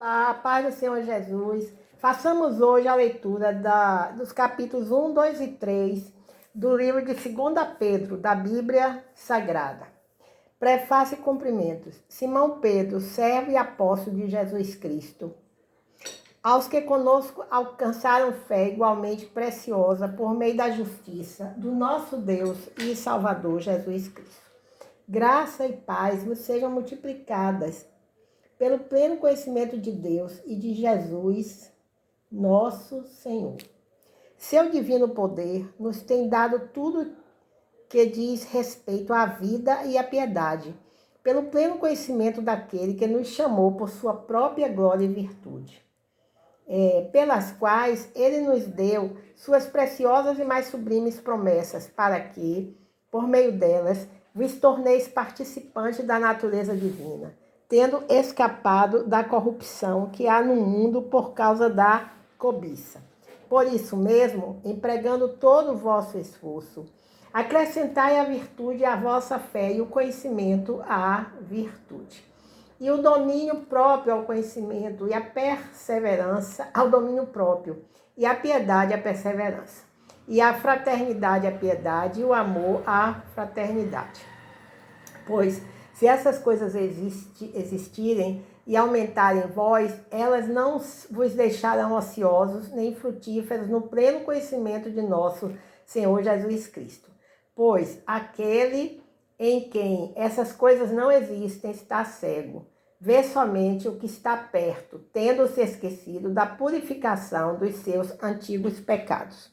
A paz do Senhor Jesus. Façamos hoje a leitura dos capítulos 1, 2 e 3 do livro de 2 Pedro, da Bíblia Sagrada. Prefácio e cumprimentos. Simão Pedro, servo e apóstolo de Jesus Cristo. Aos que conosco alcançaram fé igualmente preciosa por meio da justiça do nosso Deus e Salvador Jesus Cristo. Graça e paz vos sejam multiplicadas pelo pleno conhecimento de Deus e de Jesus, nosso Senhor. Seu divino poder nos tem dado tudo que diz respeito à vida e à piedade, pelo pleno conhecimento daquele que nos chamou por sua própria glória e virtude, pelas quais ele nos deu suas preciosas e mais sublimes promessas, para que, por meio delas, vos torneis participantes da natureza divina, tendo escapado da corrupção que há no mundo por causa da cobiça. Por isso mesmo, empregando todo o vosso esforço, acrescentai a virtude à vossa fé e o conhecimento à virtude. E o domínio próprio ao conhecimento, e a perseverança ao domínio próprio, e a piedade à perseverança, e a fraternidade à piedade, e o amor à fraternidade. Pois, se essas coisas existirem e aumentarem em vós, elas não vos deixarão ociosos nem frutíferos no pleno conhecimento de nosso Senhor Jesus Cristo. Pois aquele em quem essas coisas não existem está cego, vê somente o que está perto, tendo-se esquecido da purificação dos seus antigos pecados.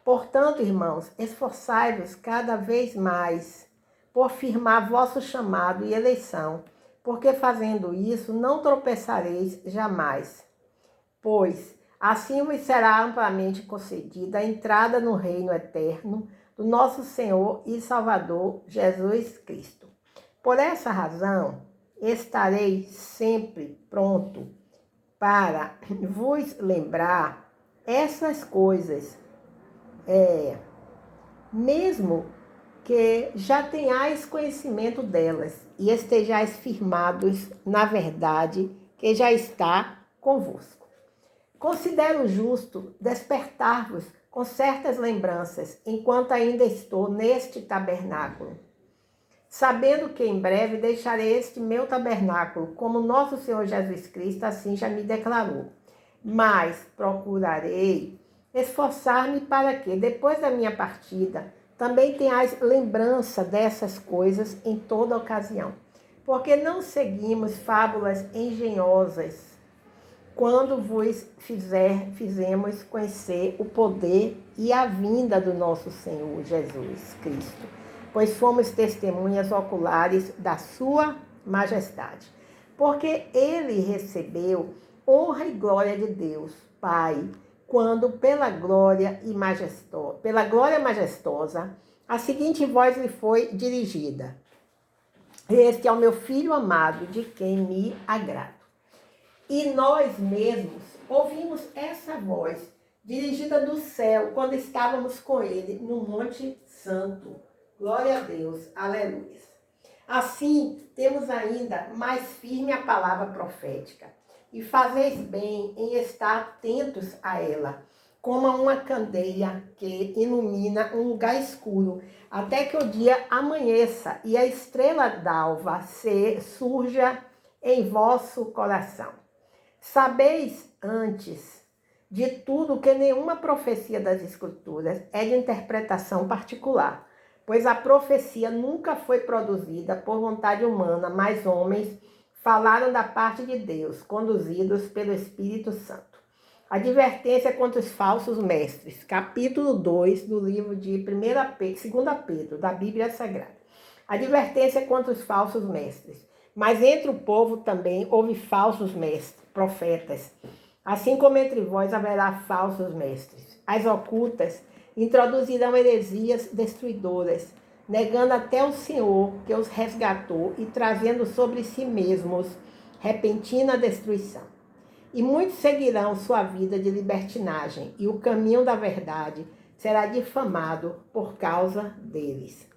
Portanto, irmãos, esforçai-vos cada vez mais por firmar vosso chamado e eleição, porque fazendo isso não tropeçareis jamais. Pois assim vos será amplamente concedida a entrada no reino eterno do nosso Senhor e Salvador Jesus Cristo. Por essa razão, estarei sempre pronto para vos lembrar essas coisas, mesmo que já tenhais conhecimento delas e estejais firmados na verdade que já está convosco. Considero justo despertar-vos com certas lembranças, enquanto ainda estou neste tabernáculo, sabendo que em breve deixarei este meu tabernáculo, como nosso Senhor Jesus Cristo assim já me declarou. Mas procurarei esforçar-me para que, depois da minha partida, também tenhais lembrança dessas coisas em toda ocasião. Porque não seguimos fábulas engenhosas, quando vos fizemos conhecer o poder e a vinda do nosso Senhor Jesus Cristo, pois fomos testemunhas oculares da sua majestade. Porque ele recebeu honra e glória de Deus, Pai, quando pela glória majestosa, a seguinte voz lhe foi dirigida: Este é o meu Filho amado, de quem me agrado. E nós mesmos ouvimos essa voz dirigida do céu quando estávamos com ele no Monte Santo. Glória a Deus, aleluia. Assim, temos ainda mais firme a palavra profética, e fazeis bem em estar atentos a ela, como a uma candeia que ilumina um lugar escuro, até que o dia amanheça e a estrela d'alva surja em vosso coração. Sabeis antes de tudo que nenhuma profecia das Escrituras é de interpretação particular, pois a profecia nunca foi produzida por vontade humana, mas homens falaram da parte de Deus, conduzidos pelo Espírito Santo. Advertência contra os falsos mestres, capítulo 2 do livro de 2 Pedro, da Bíblia Sagrada. Advertência contra os falsos mestres. Mas entre o povo também houve falsos mestres, profetas. Assim como entre vós haverá falsos mestres. As ocultas introduzirão heresias destruidoras, negando até o Senhor que os resgatou e trazendo sobre si mesmos repentina destruição. E muitos seguirão sua vida de libertinagem, e o caminho da verdade será difamado por causa deles.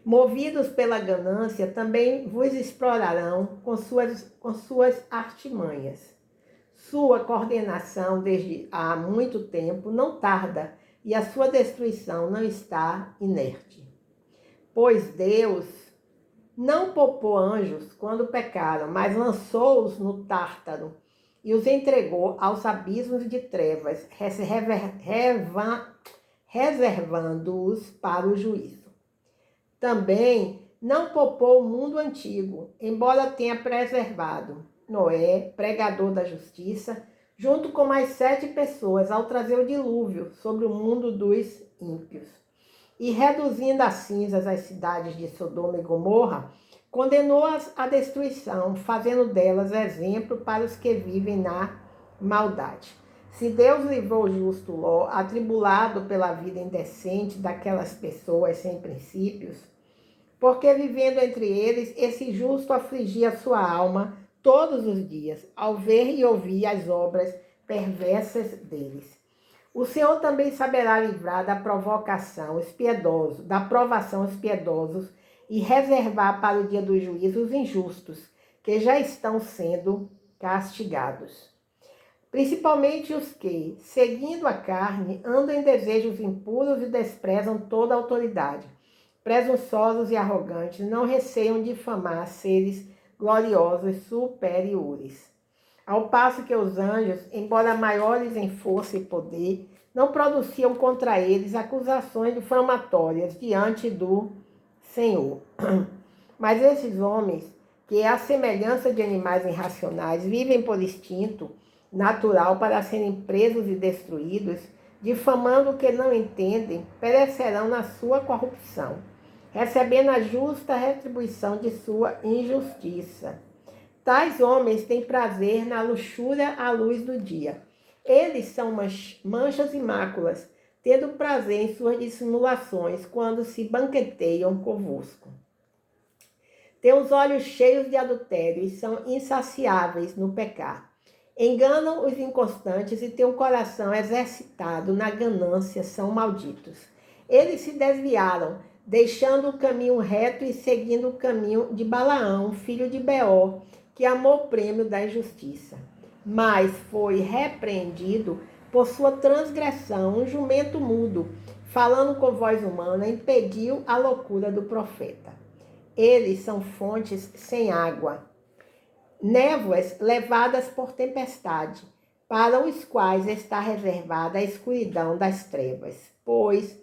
Movidos pela ganância, também vos explorarão com suas artimanhas. Sua coordenação desde há muito tempo não tarda, e a sua destruição não está inerte. Pois Deus não poupou anjos quando pecaram, mas lançou-os no Tártaro e os entregou aos abismos de trevas, reservando-os para o juízo. Também não poupou o mundo antigo, embora tenha preservado Noé, pregador da justiça, junto com mais 7 pessoas, ao trazer o dilúvio sobre o mundo dos ímpios. E reduzindo a cinzas as cidades de Sodoma e Gomorra, condenou-as à destruição, fazendo delas exemplo para os que vivem na maldade. Se Deus livrou o justo Ló, atribulado pela vida indecente daquelas pessoas sem princípios, porque vivendo entre eles, esse justo afligia sua alma todos os dias, ao ver e ouvir as obras perversas deles. O Senhor também saberá livrar da provação os piedosos, e reservar para o dia do juízo os injustos, que já estão sendo castigados. Principalmente os que, seguindo a carne, andam em desejos impuros e desprezam toda a autoridade. Presunçosos e arrogantes, não receiam difamar seres gloriosos superiores. Ao passo que os anjos, embora maiores em força e poder, não produziam contra eles acusações difamatórias diante do Senhor. Mas esses homens, que à semelhança de animais irracionais, vivem por instinto natural para serem presos e destruídos, difamando o que não entendem, perecerão na sua corrupção, recebendo a justa retribuição de sua injustiça. Tais homens têm prazer na luxúria à luz do dia. Eles são manchas e máculas, tendo prazer em suas dissimulações quando se banqueteiam convosco. Têm os olhos cheios de adultério e são insaciáveis no pecar. Enganam os inconstantes e têm o coração exercitado na ganância, são malditos. Eles se desviaram, deixando o caminho reto e seguindo o caminho de Balaão, filho de Beor, que amou o prêmio da injustiça. Mas foi repreendido por sua transgressão, um jumento mudo, falando com voz humana, impediu a loucura do profeta. Eles são fontes sem água, névoas levadas por tempestade, para os quais está reservada a escuridão das trevas. Pois,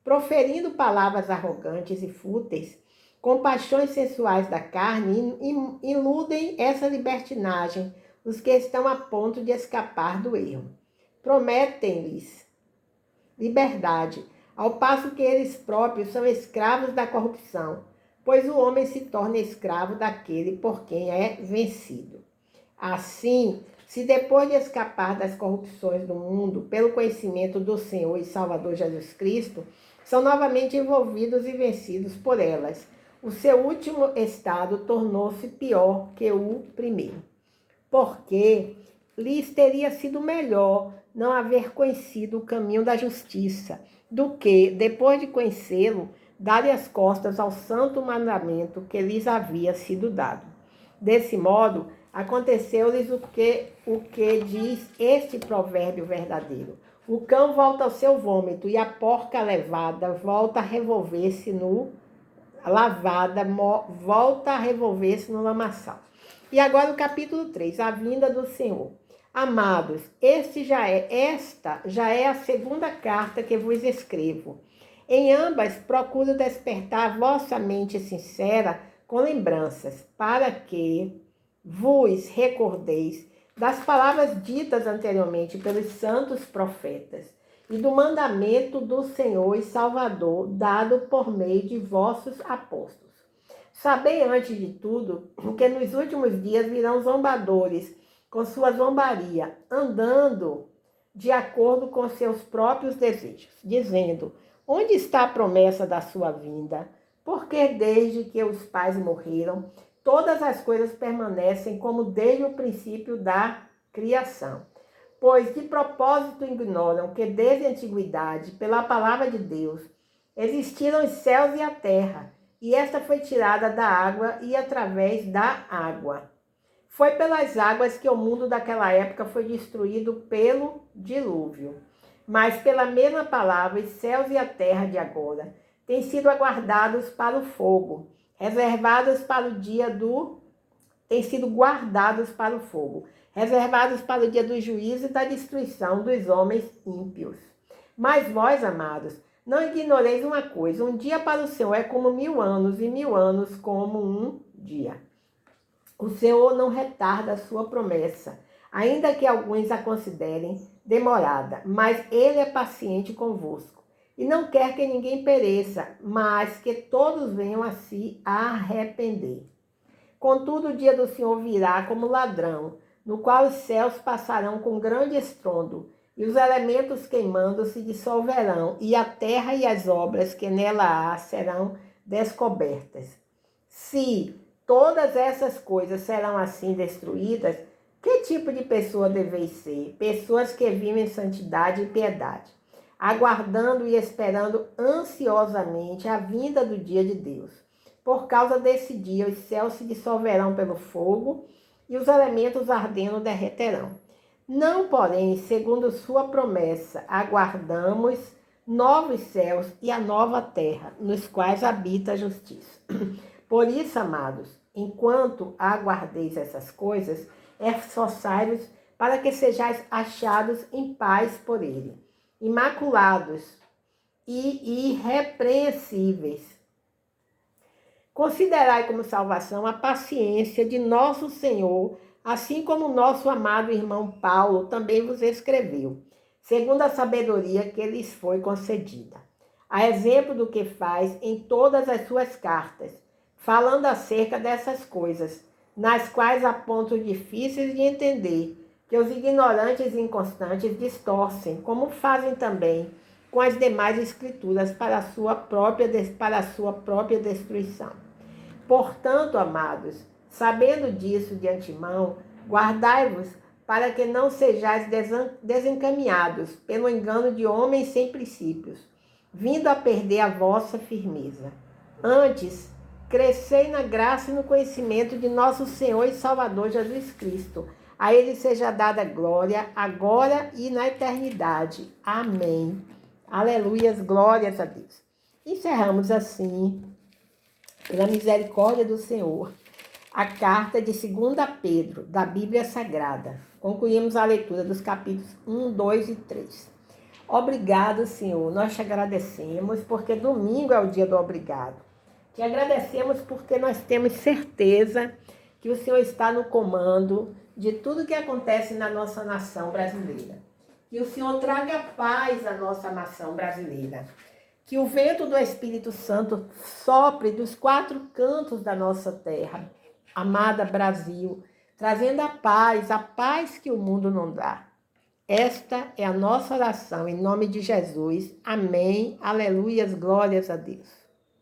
proferindo palavras arrogantes e fúteis, com paixões sensuais da carne, iludem essa libertinagem os que estão a ponto de escapar do erro. Prometem-lhes liberdade, ao passo que eles próprios são escravos da corrupção, pois o homem se torna escravo daquele por quem é vencido. Assim, se depois de escapar das corrupções do mundo, pelo conhecimento do Senhor e Salvador Jesus Cristo, são novamente envolvidos e vencidos por elas, o seu último estado tornou-se pior que o primeiro. Porque lhes teria sido melhor não haver conhecido o caminho da justiça, do que, depois de conhecê-lo, darem as costas ao santo mandamento que lhes havia sido dado. Desse modo, aconteceu-lhes o que diz este provérbio verdadeiro: o cão volta ao seu vômito e a porca levada volta a revolver-se no lamaçal. E agora o capítulo 3, a vinda do Senhor. Amados, esta já é a segunda carta que vos escrevo. Em ambas procuro despertar vossa mente sincera com lembranças, para que vos recordeis das palavras ditas anteriormente pelos santos profetas e do mandamento do Senhor e Salvador dado por meio de vossos apóstolos. Sabei antes de tudo que nos últimos dias virão zombadores com sua zombaria, andando de acordo com seus próprios desejos, dizendo: onde está a promessa da sua vinda? Porque desde que os pais morreram, todas as coisas permanecem como desde o princípio da criação. Pois de propósito ignoram que desde a antiguidade, pela palavra de Deus, existiram os céus e a terra, e esta foi tirada da água e através da água. Foi pelas águas que o mundo daquela época foi destruído pelo dilúvio. Mas pela mesma palavra, os céus e a terra de agora têm sido aguardados para o fogo, reservados para o dia do... têm sido guardados para o fogo, reservados para o dia do juízo e da destruição dos homens ímpios. Mas vós, amados, não ignoreis uma coisa: um dia para o Senhor é como 1000 anos, e 1000 anos como um dia. O Senhor não retarda a sua promessa, ainda que alguns a considerem demorada, mas Ele é paciente convosco, e não quer que ninguém pereça, mas que todos venham a se arrepender. Contudo, o dia do Senhor virá como ladrão, no qual os céus passarão com grande estrondo, e os elementos queimando se dissolverão, e a terra e as obras que nela há serão descobertas. Se todas essas coisas serão assim destruídas, que tipo de pessoa deveis ser? Pessoas que vivem em santidade e piedade, aguardando e esperando ansiosamente a vinda do dia de Deus. Por causa desse dia, os céus se dissolverão pelo fogo e os elementos ardendo derreterão. Não, porém, segundo sua promessa, aguardamos novos céus e a nova terra, nos quais habita a justiça. Por isso, amados, enquanto aguardeis essas coisas, esforçai-vos para que sejais achados em paz por ele, imaculados e irrepreensíveis. Considerai como salvação a paciência de nosso Senhor, assim como nosso amado irmão Paulo também vos escreveu, segundo a sabedoria que lhes foi concedida, a exemplo do que faz em todas as suas cartas, falando acerca dessas coisas, nas quais há pontos difíceis de entender, que os ignorantes e inconstantes distorcem, como fazem também com as demais escrituras para a sua própria destruição. Portanto, amados, sabendo disso de antemão, guardai-vos para que não sejais desencaminhados pelo engano de homens sem princípios, vindo a perder a vossa firmeza. Antes, crescei na graça e no conhecimento de nosso Senhor e Salvador Jesus Cristo. A Ele seja dada glória, agora e na eternidade. Amém. Aleluias, glórias a Deus. Encerramos assim, pela misericórdia do Senhor, a carta de 2 Pedro, da Bíblia Sagrada. Concluímos a leitura dos capítulos 1, 2 e 3. Obrigado, Senhor. Nós te agradecemos porque domingo é o dia do obrigado. Te agradecemos porque nós temos certeza que o Senhor está no comando de tudo que acontece na nossa nação brasileira. Que o Senhor traga paz à nossa nação brasileira. Que o vento do Espírito Santo sopre dos 4 cantos da nossa terra, amada Brasil, trazendo a paz que o mundo não dá. Esta é a nossa oração, em nome de Jesus. Amém. Aleluias, glórias a Deus.